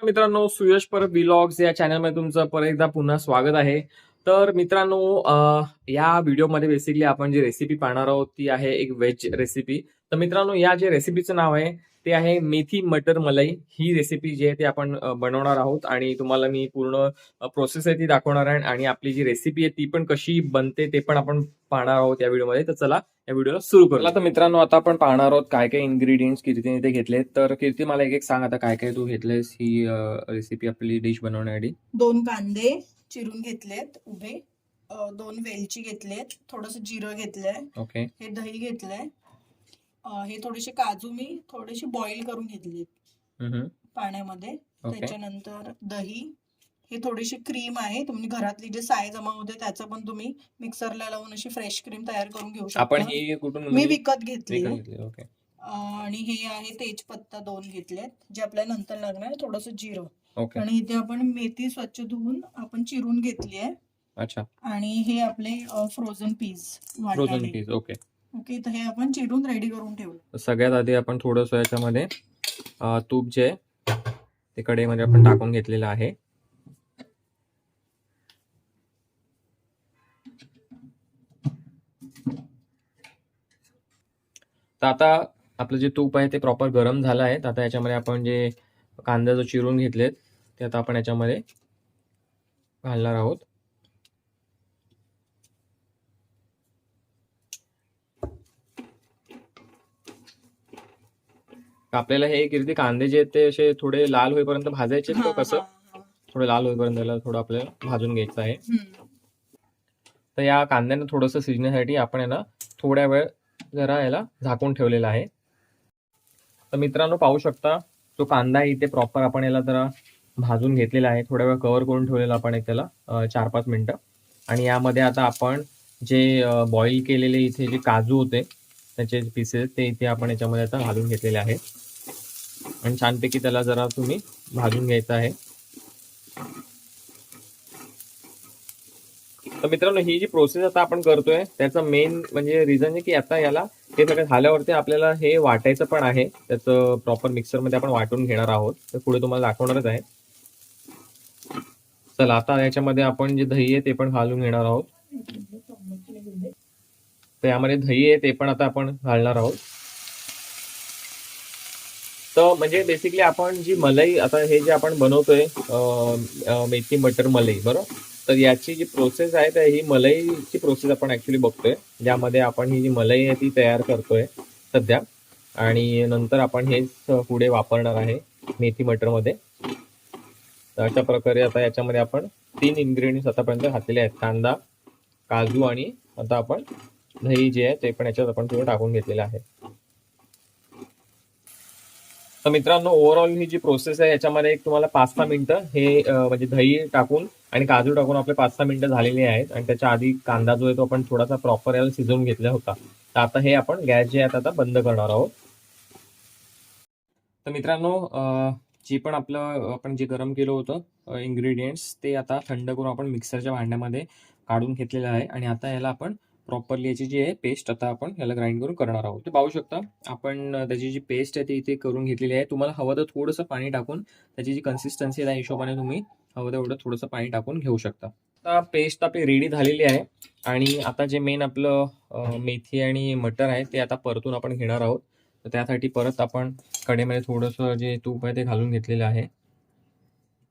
मित्रांनो, सुयश परब व्लॉग्स या चॅनलमध्ये तुमचं परत एकदा पुन्हा स्वागत आहे. तर मित्रांनो, या व्हिडिओमध्ये बेसिकली आपण जी रेसिपी पाहणार आहोत ती आहे एक व्हेज रेसिपी. तर मित्रांनो, या जे रेसिपीचं नाव आहे ते आहे मेथी मटर मलाई. ही रेसिपी जी आहे ती आपण बनवणार आहोत आणि तुम्हाला मी पूर्ण प्रोसेस आहे ती दाखवणार आहे आणि आपली जी रेसिपी आहे ती पण कशी बनते ते पण आपण पाहणार आहोत या व्हिडिओमध्ये. तर चला या व्हिडिओला सुरू करूया. तर मित्रांनो, आता आपण पाहणार आहोत काय काय इन्ग्रेडियंट्स कीर्तीने इथे घेतलेत. तर कीर्ती, मला एक एक सांग आता काय काय तू घेतलेस ही रेसिपी आपली डिश बनवण्यासाठी. 2 कांदे चिरून घेतलेत उभे, 2 वेलची घेतलेत, थोडस जिरं घेतलंय, ओके. हे दही घेतलंय, हे थोडेसे काजू मी थोडेसे बॉईल करून घेतलेत पाण्यामध्ये. त्याच्यानंतर दही, हे थोडीशी क्रीम आहे, तुम्ही घरातली जे साय जमा होते त्याचं पण तुम्ही मिक्सरला लावून अशी फ्रेश क्रीम तयार करून घेऊ आपण शकता. ही कुठून मी विकत घेतली. ओके. आणि हे आहे तेजपत्ता 2 घेतलेत, जे आपल्याला नंतर लागणार. थोडंसं जिरं. ओके. आणि इथे आपण मेथी स्वच्छ धुवून आपण चिरून घेतली आहे. अच्छा. आणि हे आपले फ्रोझन पीस ओके. ओके, तर हे आपण चिरून रेडी करून ठेवू. सगळ्यात आधी आपण थोडंसं याच्यामध्ये तूप जे आहे ते कढईमध्ये आपण टाकून घेतलेलं आहे. तर आता आपलं जे तूप आहे ते प्रॉपर गरम झालं आहे. तर आता याच्यामध्ये आपण जे कांदा जो चिरून घेतलेत ते आता आपण याच्यामध्ये घालणार आहोत. आपल्याला हे कीर्ती कांदे जे आहेत ते असे थोडे लाल होईपर्यंत भाजायचे, तो कसं थोडे लाल होईपर्यंत त्याला थोडं आपल्याला भाजून घ्यायचं आहे. तर या कांद्यांना थोडंसं शिजण्यासाठी आपण याला थोड्या वेळ जरा याला झाकून ठेवलेला आहे. तर मित्रांनो, पाहू शकता तो कांदा आहे इथे प्रॉपर आपण याला जरा भाजून घेतलेला आहे. थोड्या वेळ कव्हर करून ठेवलेला आपण एक त्याला 4-5 मिनिटं. आणि यामध्ये आता आपण जे बॉईल केलेले इथे जे काजू होते त्याचे पीसेस ते इथे आपण याच्यामध्ये आता घालून घेतलेले आहे आणि छानपैकी त्याला जरा तुम्ही भाजून घ्यायचं आहे. तर मित्रांनो, ही जी प्रोसेस आता आपण करतोय त्याचं मेन म्हणजे रिझन आहे की आता याला हे सगळं झाल्यावरती आपल्याला हे वाटायचं पण आहे. त्याचं प्रॉपर मिक्सरमध्ये आपण वाटून घेणार आहोत. तर पुढे तुम्हाला दाखवणारच आहे. चला, आता याच्यामध्ये आपण जे दही आहे ते पण घालून घेणार आहोत. तर यामध्ये दही आहे ते पण आता आपण घालणार आहोत. तर म्हणजे बेसिकली आपण जी मलाई आता हे जे आपण बनवतोय मेथी मटर मलाई, बरोबर. तर याची जी प्रोसेस आहे तर ही मलाईची प्रोसेस आपण ऍक्च्युली बघतोय, ज्यामध्ये आपण ही जी मलाई आहे ती तयार करतोय सध्या आणि नंतर आपण हेच पुढे वापरणार आहे मेथी मटरमध्ये. तर अशा प्रकारे आता याच्यामध्ये आपण 3 इन्ग्रेडियंट्स आतापर्यंत घातलेले आहेत, कांदा, काजू आणि आता आपण दही जे आहे ते पण याच्यात आपण थोडं टाकून घेतलेलं आहे. तर मित्रांनो, ओव्हरऑल ही जी प्रोसेस आहे याच्यामध्ये एक तुम्हाला 5-6 मिनिटं हे म्हणजे दही टाकून आणि काजू टाकून आपले 5-6 मिनिटं झालेली आहेत. आणि त्याच्या आधी कांदा जो आहे तो आपण थोडासा प्रॉपर याला शिजवून घेतला होता. तर आता हे आपण गॅस जे आहेत आता बंद करणार आहोत. तर मित्रांनो, जे पण आपलं आपण जे गरम केलं होतं इन्ग्रेडियंट्स ते आता थंड करून आपण मिक्सरच्या भांड्यामध्ये काढून घेतलेलं आहे आणि आता याला आपण प्रॉपरली याची जी आहे पेस्ट आता आपण याला ग्राइंड करून करणार आहोत. ते पाहू शकता आपण त्याची जी पेस्ट आहे ती इथे करून घेतलेली आहे. तुम्हाला हवं तर थोडंसं पाणी टाकून त्याची जी कन्सिस्टन्सी आहे त्या हिशोबाने तुम्ही हवं तेवढं थोडंसं पाणी टाकून घेऊ शकता. आता पेस्ट आपली रेडी झालेली आहे आणि आता जे मेन आपलं मेथी आणि मटर आहे ते आता परतून आपण घेणार आहोत. तर त्यासाठी परत आपण कढईमध्ये थोडंसं जे तूप आहे ते घालून घेतलेलं आहे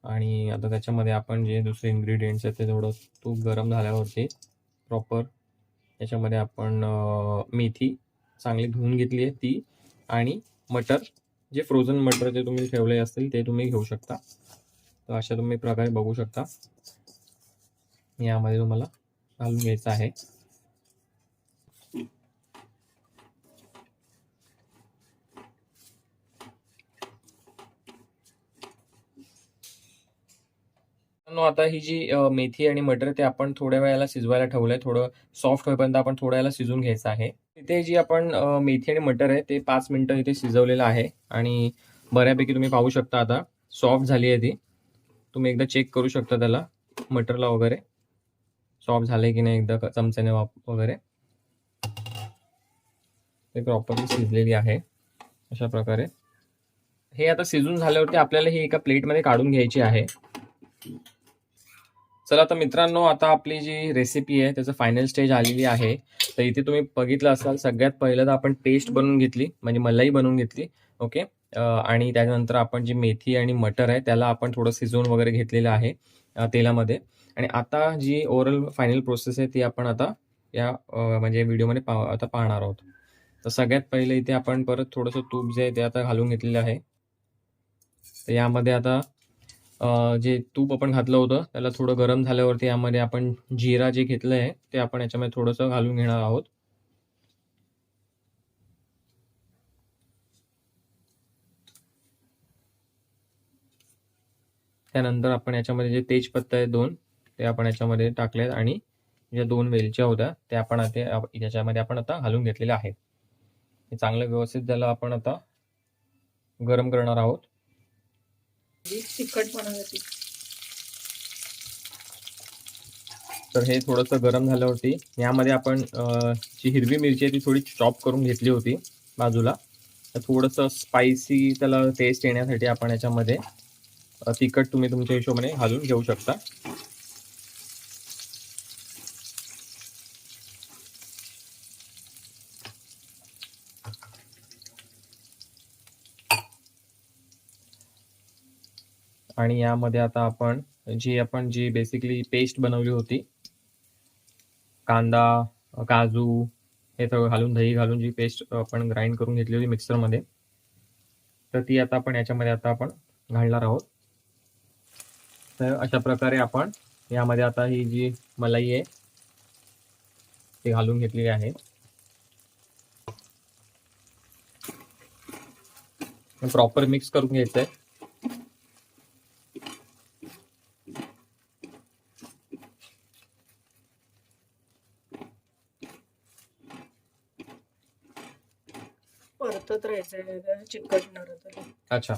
आणि आता त्याच्यामध्ये आपण जे दुसरे इन्ग्रेडियंट्स आहेत ते थोडं तूप गरम झाल्यावरती प्रॉपर याच्यामध्ये आपण मेथी चांगली धुवून घेतली आहे ती आणि मटर, जे फ्रोझन मटर जे तुम्ही ठेवले असतील ते तुम्ही घेऊ शकता. तर अशा तुम्ही प्रकारे बघू शकता यामध्ये तुम्हाला घालून घ्यायचं आहे. आता ही जी मेथी आणि मटर ते आपण थोड्या वेळाला शिजवायला ठेवलंय. थोडं सॉफ्ट होईपर्यंत आपण थोड्या वेळाला शिजवून घ्यायचं आहे. इथे जी आपण मेथी आणि मटर आहे ते 5 मिनिटं इथे शिजवलेलं आहे आणि बऱ्यापैकी तुम्ही पाहू शकता आता सॉफ्ट झाली आहे ती. तुम्ही एकदा चेक करू शकता त्याला मटरला वगैरे सॉफ्ट झाले की नाही, एकदा चमच्याने वगैरे ते प्रॉपरली शिजलेली आहे. अशा प्रकारे हे आता शिजून झाल्यावरती आपल्याला ही एका प्लेटमध्ये काढून घ्यायची आहे. चला तर मित्रांनो, आता आपली जी रेसिपी आहे त्याचं फायनल स्टेज आलेली आहे. तर इथे तुम्ही बघितलं असाल, सगळ्यात पहिलं तर आपण पेस्ट बनवून घेतली, म्हणजे मलाई बनवून घेतली. ओके. आणि त्याच्यानंतर आपण जी मेथी आणि मटर आहे त्याला आपण थोडं शिजवून वगैरे घेतलेलं आहे तेलामध्ये. आणि आता जी ओव्हरऑल फायनल प्रोसेस आहे ती आपण आता या म्हणजे व्हिडिओमध्ये आता पाहणार आहोत. तर सगळ्यात पहिले इथे आपण परत थोडंसं तूप जे आहे ते आता घालून घेतलेलं आहे. तर यामध्ये आता जे तूप आपण घातलं होतं त्याला थोडं गरम झाल्यावरती यामध्ये आपण जिरा जे घेतलं आहे ते आपण याच्यामध्ये थोडंसं घालून घेणार आहोत. त्यानंतर आपण याच्यामध्ये जे तेजपत्ता आहे 2 ते आपण याच्यामध्ये टाकले आहेत आणि ज्या 2 वेलच्या होत्या त्या आपण आता याच्यामध्ये आपण आता घालून घेतलेल्या आहेत. हे चांगलं व्यवस्थित त्याला आपण आता गरम करणार आहोत. तिखटपणासाठी. तर हे थोडंसं गरम झाल्यावरती यामध्ये आपण जी हिरवी मिरची आहे ती थोडी चॉप करून घेतली होती बाजूला. तर थोडंसं स्पायसी त्याला टेस्ट येण्यासाठी आपण याच्यामध्ये तिखट तुम्ही तुमच्या हिशोबाने घालून घेऊ शकता. आणि यामध्ये आता आपण जी बेसिकली पेस्ट बनवली होती, कांदा, काजू हे सगळं घालून, दही घालून जी पेस्ट आपण ग्राइंड करून घेतली होती मिक्सरमध्ये, तर ती आता आपण याच्यामध्ये आता आपण घालणार आहोत. तर अशा प्रकारे आपण यामध्ये आता ही जी मलाई आहे ती घालून घेतलेली आहे. प्रॉपर मिक्स करून घ्यायचं आहे. परतत राहायचं, चिकटणार. अच्छा.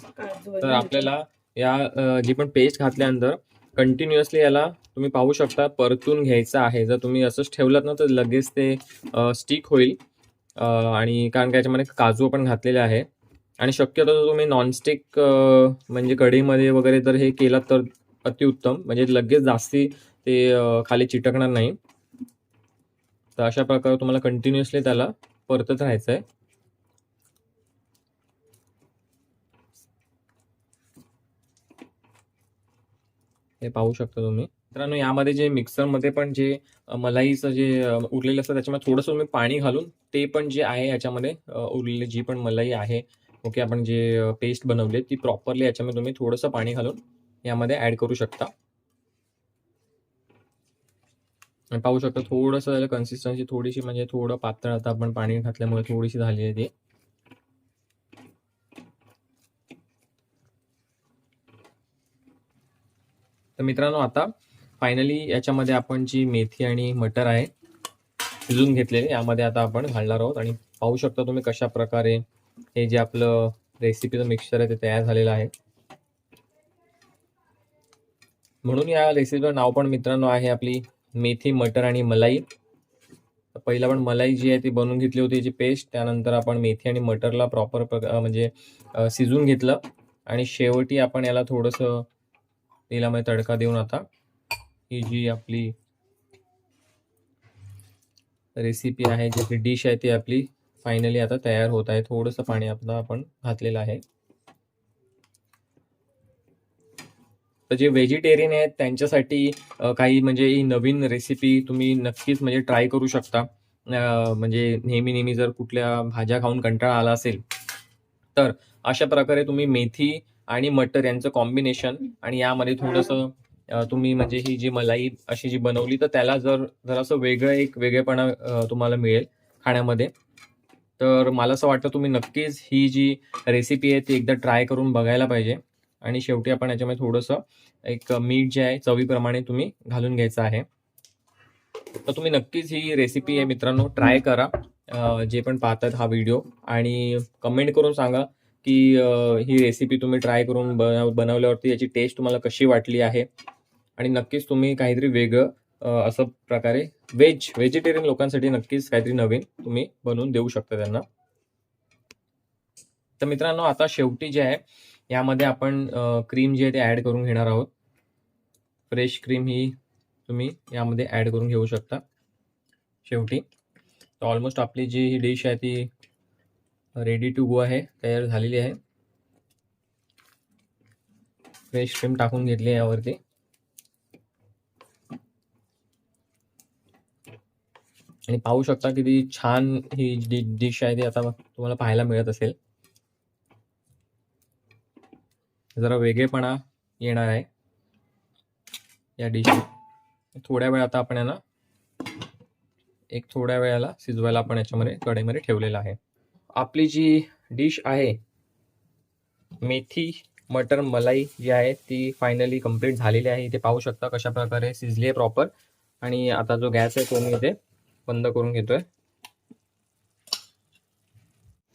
तर आपल्याला या जी पण पेस्ट घातल्यानंतर कंटिन्युअसली याला तुम्ही पाहू शकता परतून घ्यायचं आहे. जर तुम्ही असंच ठेवलात ना तर लगेच ते स्टिक होईल. आणि कारण का याच्यामध्ये काजू आपण घातलेले आहे आणि शक्यतो जर तुम्ही नॉनस्टिक म्हणजे कढईमध्ये वगैरे जर हे केलं तर अतिउत्तम, म्हणजे लगेच जास्ती ते खाली चिटकणार नाही. तर अशा प्रकारे तुम्हाला कंटिन्युअसली त्याला परतत राहायचं आहे. हे पाहू शकता तुम्ही. मित्रांनो, यामध्ये जे मिक्सरमध्ये पण जे मलाईचं जे उरलेलं असतं त्याच्यामध्ये थोडंसं तुम्ही पाणी घालून ते पण जे आहे याच्यामध्ये उरलेली जी पण मलाई आहे, ओके, आपण जे पेस्ट बनवली ती प्रॉपरली याच्यामध्ये तुम्ही थोडंसं पाणी घालून यामध्ये ॲड करू शकता. आणि पाहू शकता थोडंसं त्याला कन्सिस्टन्सी थोडीशी म्हणजे थोडं पातळ आता आपण पाणी घातल्यामुळे थोडीशी झाली आहे ती. तर मित्रांनो, आता फायनली याच्यामध्ये आपण जी मेथी आणि मटर आहे शिजून घेतलेले यामध्ये आता आपण घालणार आहोत. आणि पाहू शकता तुम्ही कशा प्रकारे हे जे आपलं रेसिपीचं मिक्सचर आहे ते तयार झालेलं आहे. म्हणून या रेसिपीचं नाव पण मित्रांनो आहे आपली मेथी, मटर आणि मलाई. पहिला आपण मलाई जी आहे ती बनवून घेतली होती याची पेस्ट, त्यानंतर आपण मेथी आणि मटरला प्रॉपर म्हणजे शिजून घेतलं आणि शेवटी आपण याला थोडंसं तेलामध्ये तडका देऊन आता ही जी आपली रेसिपी आहे, जी डिश आहे ती आपली फायनली आता तयार होत आहे. थोडंसं पाणी आपलं आपण घातलेलं आहे. तर जे व्हेजिटेरियन आहेत त्यांच्यासाठी काही म्हणजे ही नवीन रेसिपी तुम्ही नक्कीच म्हणजे ट्राय करू शकता. म्हणजे नेहमी जर कुठल्या भाज्या खाऊन कंटाळा आला असेल तर अशा प्रकारे तुम्ही मेथी आणि मटर यांचं कॉम्बिनेशन आणि यामध्ये थोडंसं तुम्ही म्हणजे ही जी मलाई अशी जी बनवली तर त्याला जरासं एक वेगळेपणा तुम्हाला मिळेल खाण्यामध्ये. तर मला असं वाटतं तुम्ही नक्कीच ही जी रेसिपी आहे ती एकदा ट्राय करून बघायला पाहिजे. आणि शेवटी आपण याच्यामध्ये थोडंसं एक मीठ जे आहे चवीप्रमाणे तुम्ही घालून घ्यायचं आहे. तर तुम्ही नक्कीच ही रेसिपी आहे मित्रांनो ट्राय करा, जे पण पाहतात हा व्हिडिओ, आणि कमेंट करून सांगा की ही रेसिपी तुम्ही ट्राय करून बनवल्यावरती याची टेस्ट तुम्हाला कशी वाटली आहे. आणि नक्कीच तुम्ही काहीतरी वेगळं असं प्रकारे व्हेजिटेरियन लोकांसाठी नक्कीच काहीतरी नवीन तुम्ही बनवून देऊ शकता त्यांना. तर मित्रांनो, आता शेवटी जे आहे यामध्ये आपण क्रीम जी आहे ते ॲड करून घेणार आहोत. फ्रेश क्रीम ही तुम्ही यामध्ये ॲड करून घेऊ शकता शेवटी. तर ऑलमोस्ट आपली जी ही डिश आहे ती रेडी टू गो आहे, तयार झालेली आहे. फ्रेश क्रीम टाकून घेतली आहे यावरती. आणि पाहू शकता किती छान ही डिश आहे ती आता तुम्हाला पाहायला मिळत असेल. जरा वेगळेपणा येणार आहे या डिश. थोड्या वेळ आता आपण यांना थोड्या वेळाला शिजवायला आपण याच्यामध्ये कढईमध्ये ठेवलेलं आहे. आपली जी डिश आहे मेथी मटर मलाई जी आहे ती फायनली कंप्लीट झालेली आहे. इथे पाहू शकता कशा प्रकारे शिजली आहे प्रॉपर. आणि आता जो गॅस आहे तो मी इथे बंद करून घेतोय.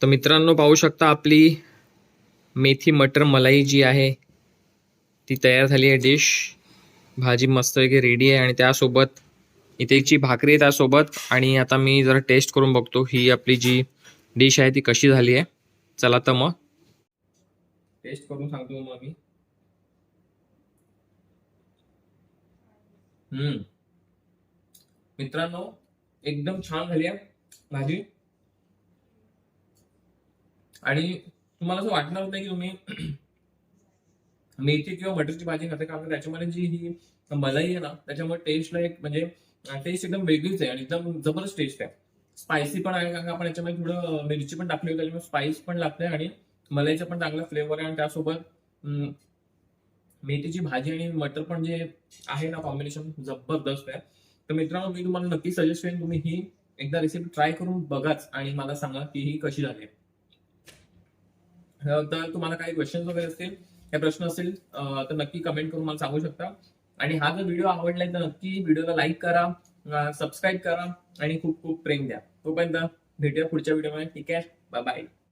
तर मित्रांनो पाहू शकता आपली मेथी मटर मलाई जी आहे ती तयार झाली आहे डिश. भाजी मस्तपैकी रेडी आहे आणि त्यासोबत इथेची भाकरी आहे त्यासोबत. आणि आता मी जरा टेस्ट करून बघतो ही आपली जी डिश आहे ती कशी झाली आहे. चला तर मग टेस्ट करून सांगतो मग मी. मित्रांनो एकदम छान झाली आहे भाजी. आणि तुम्हाला असं वाटणार नाही की तुम्ही मेथी किंवा मटरची भाजी खाते, कारण त्याच्यामध्ये जी ही मलाई आहे ना त्याच्यामुळे टेस्टला एक म्हणजे टेस्ट एकदम वेगळीच आहे आणि एकदम जबरदस्त टेस्ट आहे. स्पायसी पण आहे, कारण आपण याच्यामध्ये थोडं मिरची पण टाकली होती, त्याच्यामुळे स्पाइस पण लागते आणि मलाईचा पण चांगला फ्लेवर आहे. आणि त्यासोबत मेथीची भाजी आणि मटर पण जे आहे ना कॉम्बिनेशन जबरदस्त आहे. तर मित्रांनो मी तुम्हाला नक्की सजेस्ट करेन तुम्ही ही एकदा रेसिपी ट्राय करून बघाच आणि मला सांगा की ही कशी झाली. तर तुम्हाला काही क्वेश्चन वगैरे असतील, काही प्रश्न असेल तर नक्की कमेंट करून मला सांगू शकता. आणि हा जर व्हिडिओ आवडलाय तर नक्की व्हिडिओला लाईक करा, सबस्क्राईब करा आणि खूप खूप प्रेम द्या. तोपर्यंत भेटूया पुढच्या व्हिडिओमध्ये. ठीक आहे, बाय बाय.